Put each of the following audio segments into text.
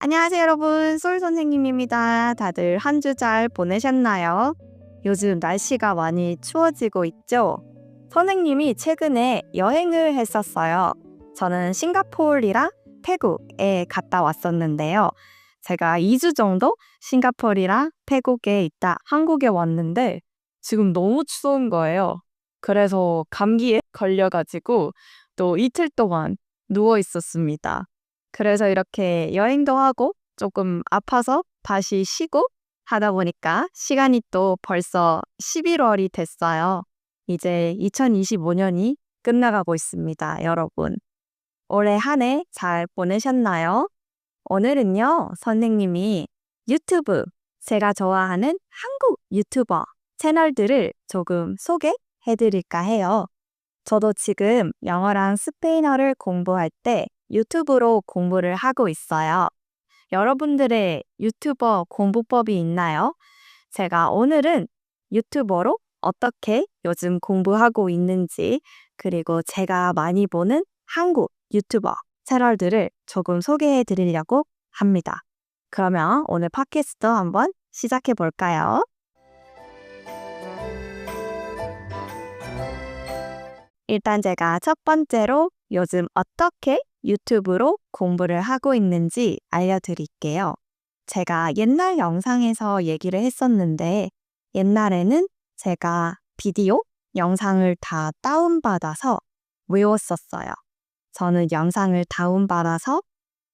안녕하세요, 여러분. 솔 선생님입니다. 다들 한 주 잘 보내셨나요? 요즘 날씨가 많이 추워지고 있죠? 선생님이 최근에 여행을 했었어요. 저는 싱가포르랑 태국에 갔다 왔었는데요. 제가 2주 정도 싱가포르랑 태국에 있다 한국에 왔는데 지금 너무 추운 거예요. 그래서 감기에 걸려가지고 또 이틀 동안 누워 있었습니다. 그래서 이렇게 여행도 하고 조금 아파서 다시 쉬고 하다 보니까 시간이 또 벌써 11월이 됐어요. 이제 2025년이 끝나가고 있습니다, 여러분. 올해 한 해 잘 보내셨나요? 오늘은요, 선생님이 유튜브, 제가 좋아하는 한국 유튜버 채널들을 조금 소개해드릴까 해요. 저도 지금 영어랑 스페인어를 공부할 때 유튜브로 공부를 하고 있어요. 여러분들의 유튜버 공부법이 있나요? 제가 오늘은 유튜버로 어떻게 요즘 공부하고 있는지, 그리고 제가 많이 보는 한국 유튜버 채널들을 조금 소개해 드리려고 합니다. 그러면 오늘 팟캐스트 한번 시작해 볼까요? 일단 제가 첫 번째로 요즘 어떻게 유튜브로 공부를 하고 있는지 알려드릴게요. 제가 옛날 영상에서 얘기를 했었는데 옛날에는 제가 비디오 영상을 다 다운받아서 외웠었어요. 저는 영상을 다운받아서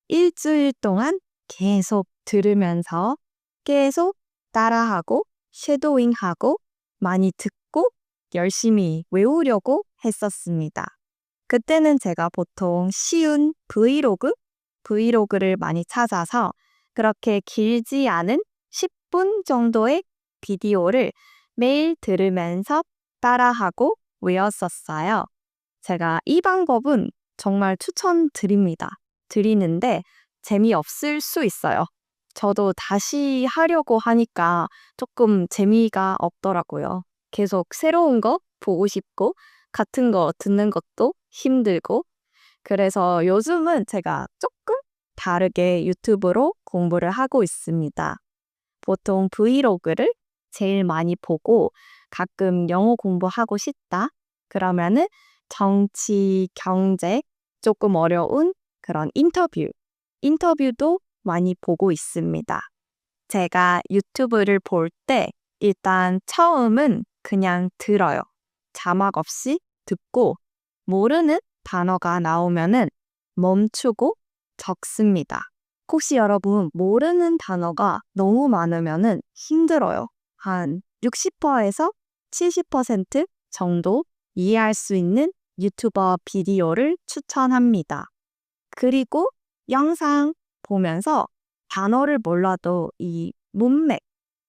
일주일 동안 계속 들으면서 계속 따라하고 쉐도잉하고 많이 듣고 열심히 외우려고 했었습니다. 그때는 제가 보통 쉬운 브이로그를 많이 찾아서 그렇게 길지 않은 10분 정도의 비디오를 매일 들으면서 따라하고 외웠었어요. 제가 이 방법은 정말 추천드립니다. 드리는데 재미없을 수 있어요. 저도 다시 하려고 하니까 조금 재미가 없더라고요. 계속 새로운 거 보고 싶고 같은 거 듣는 것도 힘들고 그래서 요즘은 제가 조금 다르게 유튜브로 공부를 하고 있습니다. 보통 브이로그를 제일 많이 보고 가끔 영어 공부하고 싶다. 그러면은 정치, 경제, 조금 어려운 그런 인터뷰도 많이 보고 있습니다. 제가 유튜브를 볼 때 일단 처음은 그냥 들어요. 자막 없이 듣고 모르는 단어가 나오면은 멈추고 적습니다. 혹시 여러분 모르는 단어가 너무 많으면은 힘들어요. 한 60%에서 70% 정도 이해할 수 있는 유튜버 비디오를 추천합니다. 그리고 영상 보면서 단어를 몰라도 이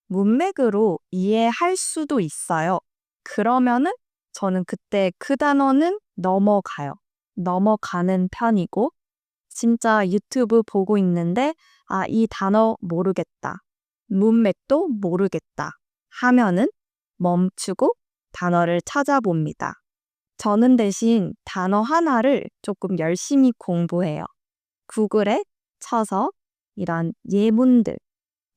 문맥으로 이해할 수도 있어요. 그러면은 저는 그때 그 단어는 넘어가는 편이고, 진짜 유튜브 보고 있는데, 아, 이 단어 모르겠다. 문맥도 모르겠다. 하면은 멈추고 단어를 찾아봅니다. 저는 대신 단어 하나를 조금 열심히 공부해요. 구글에 쳐서 이런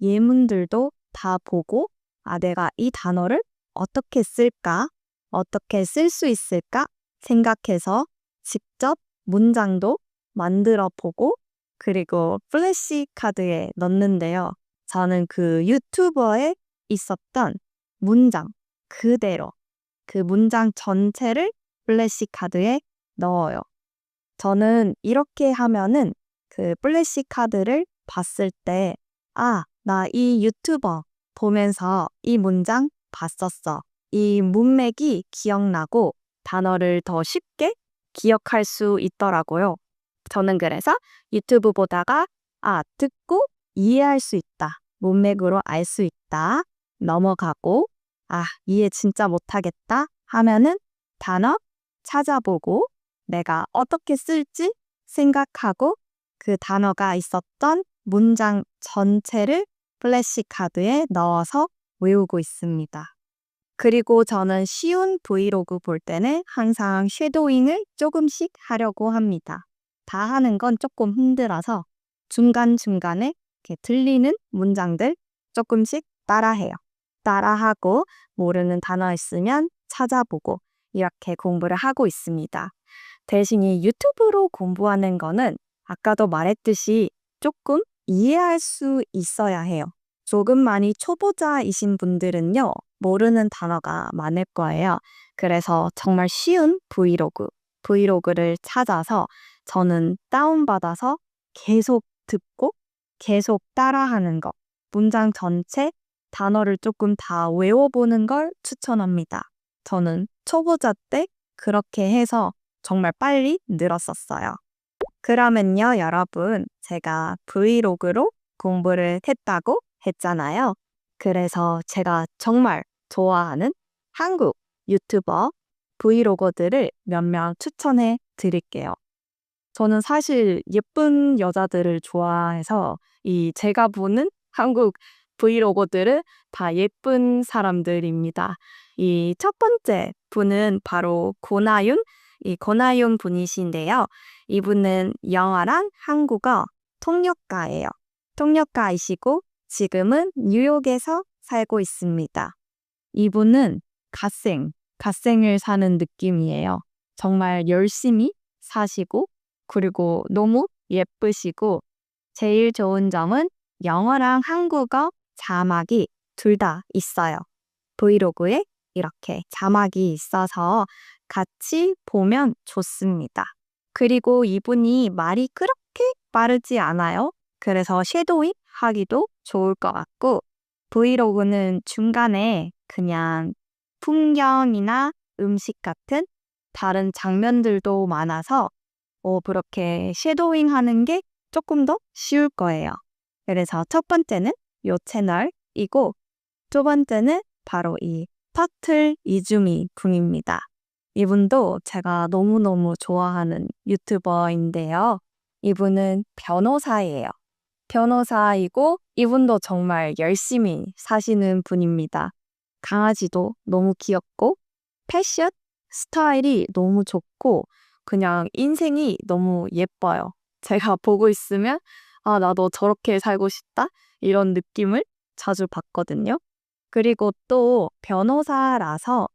예문들도 다 보고, 아, 내가 이 단어를 어떻게 쓸까? 어떻게 쓸 수 있을까? 생각해서 직접 문장도 만들어 보고, 그리고 플래시 카드에 넣는데요. 저는 그 유튜버에 있었던 문장 그대로, 그 문장 전체를 플래시 카드에 넣어요. 저는 이렇게 하면은 그 플래시 카드를 봤을 때, 아, 나 이 유튜버 보면서 이 문장 봤었어. 이 문맥이 기억나고 단어를 더 쉽게 기억할 수 있더라고요. 저는 그래서 유튜브 보다가, 아, 듣고 이해할 수 있다. 문맥으로 알 수 있다. 넘어가고, 아, 이해 진짜 못하겠다 하면은 단어 찾아보고 내가 어떻게 쓸지 생각하고 그 단어가 있었던 문장 전체를 플래시카드에 넣어서 외우고 있습니다. 그리고 저는 쉬운 브이로그 볼 때는 항상 쉐도잉을 조금씩 하려고 합니다. 다 하는 건 조금 힘들어서 중간중간에 이렇게 들리는 문장들 조금씩 따라해요. 따라하고 모르는 단어 있으면 찾아보고 이렇게 공부를 하고 있습니다. 대신 이 유튜브로 공부하는 거는 아까도 말했듯이 조금 이해할 수 있어야 해요. 조금 많이 초보자이신 분들은요, 모르는 단어가 많을 거예요. 그래서 정말 쉬운 브이로그를 찾아서 저는 다운받아서 계속 듣고 계속 따라하는 거, 문장 전체 단어를 조금 다 외워보는 걸 추천합니다. 저는 초보자 때 그렇게 해서 정말 빨리 늘었었어요. 그러면요, 여러분, 제가 브이로그로 공부를 했다고 했잖아요. 그래서 제가 정말 좋아하는 한국 유튜버 브이로거들을 몇 명 추천해 드릴게요. 저는 사실 예쁜 여자들을 좋아해서 제가 보는 한국 브이로거들은 다 예쁜 사람들입니다. 이 첫 번째 분은 바로 고나윤 분이신데요. 이분은 영어랑 한국어 통역가예요. 통역가이시고 지금은 뉴욕에서 살고 있습니다. 이분은 갓생을 사는 느낌이에요. 정말 열심히 사시고 그리고 너무 예쁘시고 제일 좋은 점은 영어랑 한국어 자막이 둘 다 있어요. 브이로그에 이렇게 자막이 있어서 같이 보면 좋습니다. 그리고 이분이 말이 그렇게 빠르지 않아요. 그래서 쉐도잉 하기도 좋을 것 같고 브이로그는 중간에 그냥 풍경이나 음식 같은 다른 장면들도 많아서 그렇게 쉐도잉 하는 게 조금 더 쉬울 거예요. 그래서 첫 번째는 이 채널이고 두 번째는 바로 이 터틀 이주미 군입니다. 이분도 제가 너무너무 좋아하는 유튜버인데요. 이분은 변호사예요. 변호사이고 이분도 정말 열심히 사시는 분입니다. 강아지도 너무 귀엽고 패션 스타일이 너무 좋고 그냥 인생이 너무 예뻐요. 제가 보고 있으면 나도 저렇게 살고 싶다 이런 느낌을 자주 받거든요. 그리고 또 변호사라서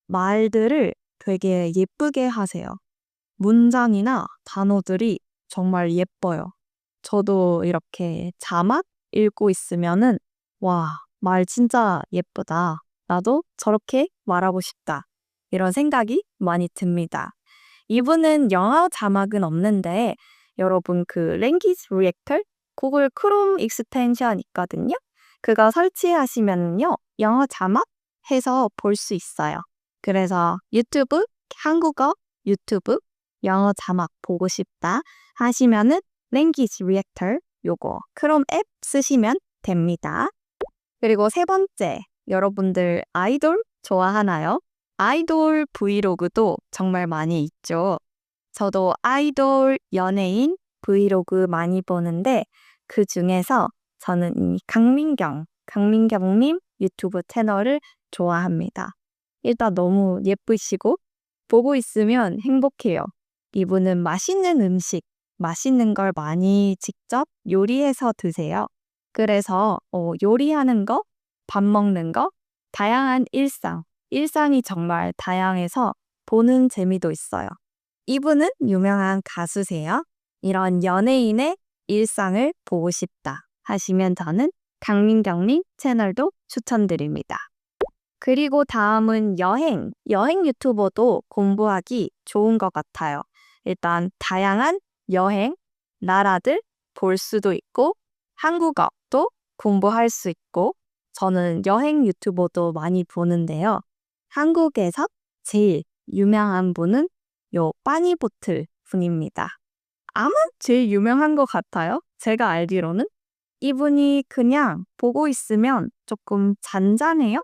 말들을 되게 예쁘게 하세요. 문장이나 단어들이 정말 예뻐요. 저도 이렇게 자막 읽고 있으면은 와, 말 진짜 예쁘다. 나도 저렇게 말하고 싶다. 이런 생각이 많이 듭니다. 이분은 영어 자막은 없는데 여러분 그 랭귀지 리액터 구글 크롬 익스텐션 있거든요. 그거 설치하시면요. 영어 자막 해서 볼 수 있어요. 그래서 유튜브 한국어 유튜브 영어 자막 보고 싶다 하시면은 랭귀지 리액터 요거 크롬 앱 쓰시면 됩니다. 그리고 세 번째, 여러분들 아이돌 좋아하나요? 아이돌 브이로그도 정말 많이 있죠. 저도 아이돌 연예인 브이로그 많이 보는데 그 중에서 저는 이 강민경님 유튜브 채널을 좋아합니다. 일단 너무 예쁘시고 보고 있으면 행복해요. 이분은 맛있는 음식, 맛있는 걸 많이 직접 요리해서 드세요. 그래서 요리하는 거, 밥 먹는 거, 다양한 일상이 정말 다양해서 보는 재미도 있어요. 이분은 유명한 가수세요. 이런 연예인의 일상을 보고 싶다 하시면 저는 강민경님 채널도 추천드립니다. 그리고 다음은 여행 유튜버도 공부하기 좋은 것 같아요. 일단 다양한 여행, 나라들 볼 수도 있고 한국어도 공부할 수 있고 저는 여행 유튜버도 많이 보는데요. 한국에서 제일 유명한 분은 요 빠니보틀 분입니다. 아마 제일 유명한 것 같아요. 제가 알기로는. 이분이 그냥 보고 있으면 조금 잔잔해요.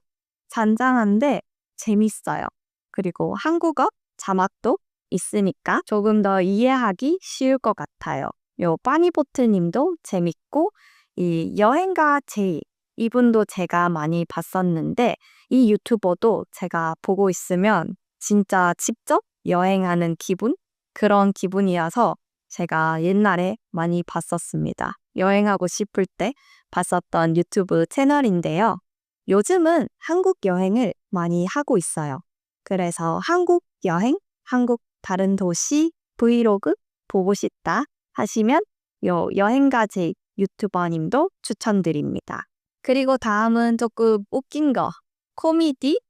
잔잔한데 재밌어요. 그리고 한국어 자막도 있으니까 조금 더 이해하기 쉬울 것 같아요. 요 빠니보틀 님도 재밌고 이 여행가 제이 이분도 제가 많이 봤었는데 이 유튜버도 제가 보고 있으면 진짜 직접 여행하는 기분? 그런 기분이어서 제가 옛날에 많이 봤었습니다. 여행하고 싶을 때 봤었던 유튜브 채널인데요. 요즘은 한국 여행을 많이 하고 있어요. 그래서 한국 여행, 한국 다른 도시 브이로그 보고 싶다 하시면 요 여행가지 유튜버님도 추천드립니다. 그리고 다음은 조금 웃긴 거, 코미디,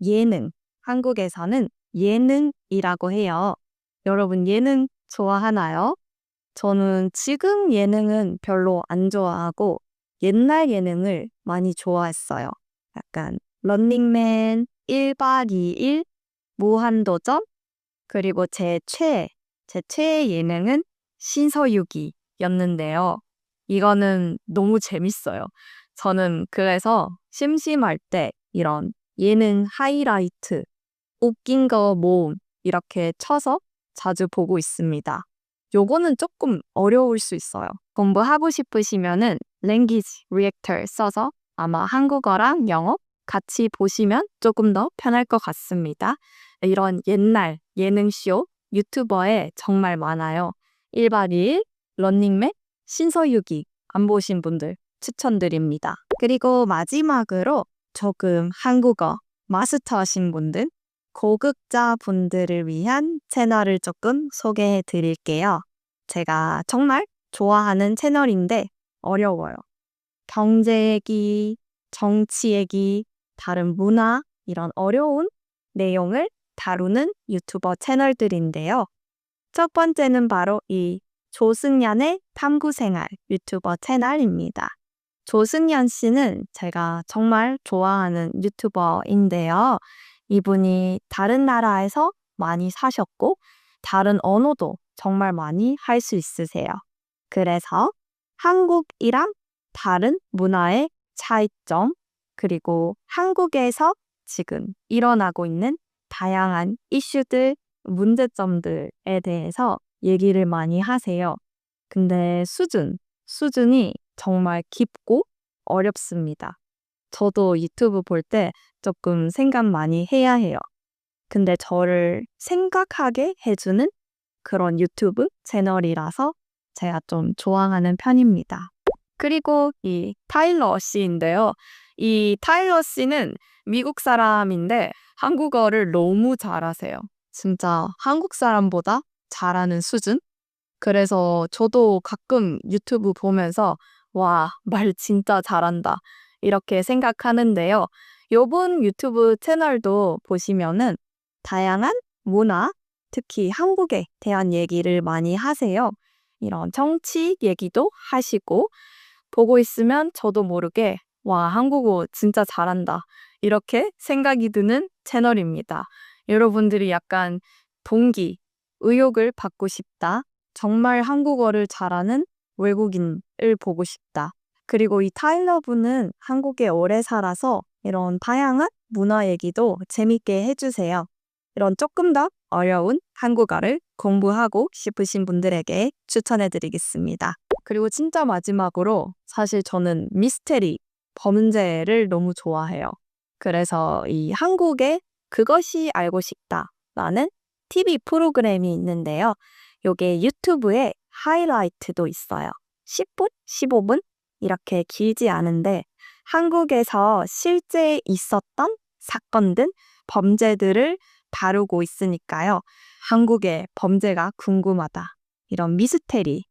예능. 한국에서는 예능이라고 해요. 여러분 예능 좋아하나요? 저는 지금 예능은 별로 안 좋아하고 옛날 예능을 많이 좋아했어요. 약간 런닝맨, 1박 2일, 무한도전, 그리고 제 최애 예능은 신서유기였는데요. 이거는 너무 재밌어요. 저는 그래서 심심할 때 이런 예능 하이라이트, 웃긴 거 모음 이렇게 쳐서 자주 보고 있습니다. 요거는 조금 어려울 수 있어요. 공부하고 싶으시면은 랭귀지 리액터 써서 아마 한국어랑 영어 같이 보시면 조금 더 편할 것 같습니다. 이런 옛날 예능쇼 유튜버에 정말 많아요. 1박 2일, 런닝맨, 신서유기 안 보신 분들 추천드립니다. 그리고 마지막으로 조금 한국어 마스터하신 분들, 고급자 분들을 위한 채널을 조금 소개해 드릴게요. 제가 정말 좋아하는 채널인데 어려워요. 경제 얘기, 정치 얘기, 다른 문화, 이런 어려운 내용을 다루는 유튜버 채널들인데요. 첫 번째는 바로 이 조승연의 탐구생활 유튜버 채널입니다. 조승연 씨는 제가 정말 좋아하는 유튜버인데요. 이분이 다른 나라에서 많이 사셨고 다른 언어도 정말 많이 할 수 있으세요. 그래서 한국이랑 다른 문화의 차이점, 그리고 한국에서 지금 일어나고 있는 다양한 이슈들, 문제점들에 대해서 얘기를 많이 하세요. 근데 수준이 정말 깊고 어렵습니다. 저도 유튜브 볼 때 조금 생각 많이 해야 해요. 근데 저를 생각하게 해주는 그런 유튜브 채널이라서 제가 좀 좋아하는 편입니다. 그리고 이 타일러 씨인데요. 이 타일러 씨는 미국 사람인데 한국어를 너무 잘하세요. 진짜 한국 사람보다 잘하는 수준? 그래서 저도 가끔 유튜브 보면서 와, 말 진짜 잘한다. 이렇게 생각하는데요. 요번 유튜브 채널도 보시면은 다양한 문화, 특히 한국에 대한 얘기를 많이 하세요. 이런 정치 얘기도 하시고 보고 있으면 저도 모르게 와, 한국어 진짜 잘한다. 이렇게 생각이 드는 채널입니다. 여러분들이 약간 동기, 의욕을 받고 싶다. 정말 한국어를 잘하는 외국인을 보고 싶다. 그리고 이 타일러 분은 한국에 오래 살아서 이런 다양한 문화 얘기도 재밌게 해주세요. 이런 조금 더 어려운 한국어를 공부하고 싶으신 분들에게 추천해드리겠습니다. 그리고 진짜 마지막으로 사실 저는 미스테리, 범죄를 너무 좋아해요. 그래서 이 한국의 그것이 알고 싶다라는 TV 프로그램이 있는데요. 요게 유튜브에 하이라이트도 있어요. 10분, 15분? 이렇게 길지 않은데 한국에서 실제 있었던 사건들, 범죄들을 다루고 있으니까요. 한국의 범죄가 궁금하다. 이런 미스테리,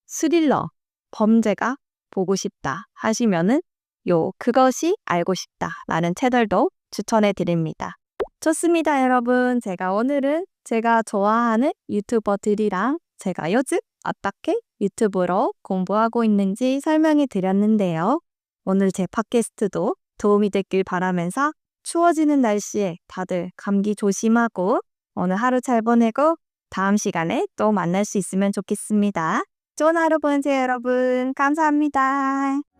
스릴러, 범죄가 보고 싶다 하시면은 요 그것이 알고 싶다라는 채널도 추천해 드립니다. 좋습니다, 여러분. 제가 오늘은 제가 좋아하는 유튜버들이랑 제가 요즘 어떻게 유튜브로 공부하고 있는지 설명해 드렸는데요. 오늘 제 팟캐스트도 도움이 됐길 바라면서 추워지는 날씨에 다들 감기 조심하고 오늘 하루 잘 보내고 다음 시간에 또 만날 수 있으면 좋겠습니다. 좋은 하루 보내세요, 여러분. 감사합니다.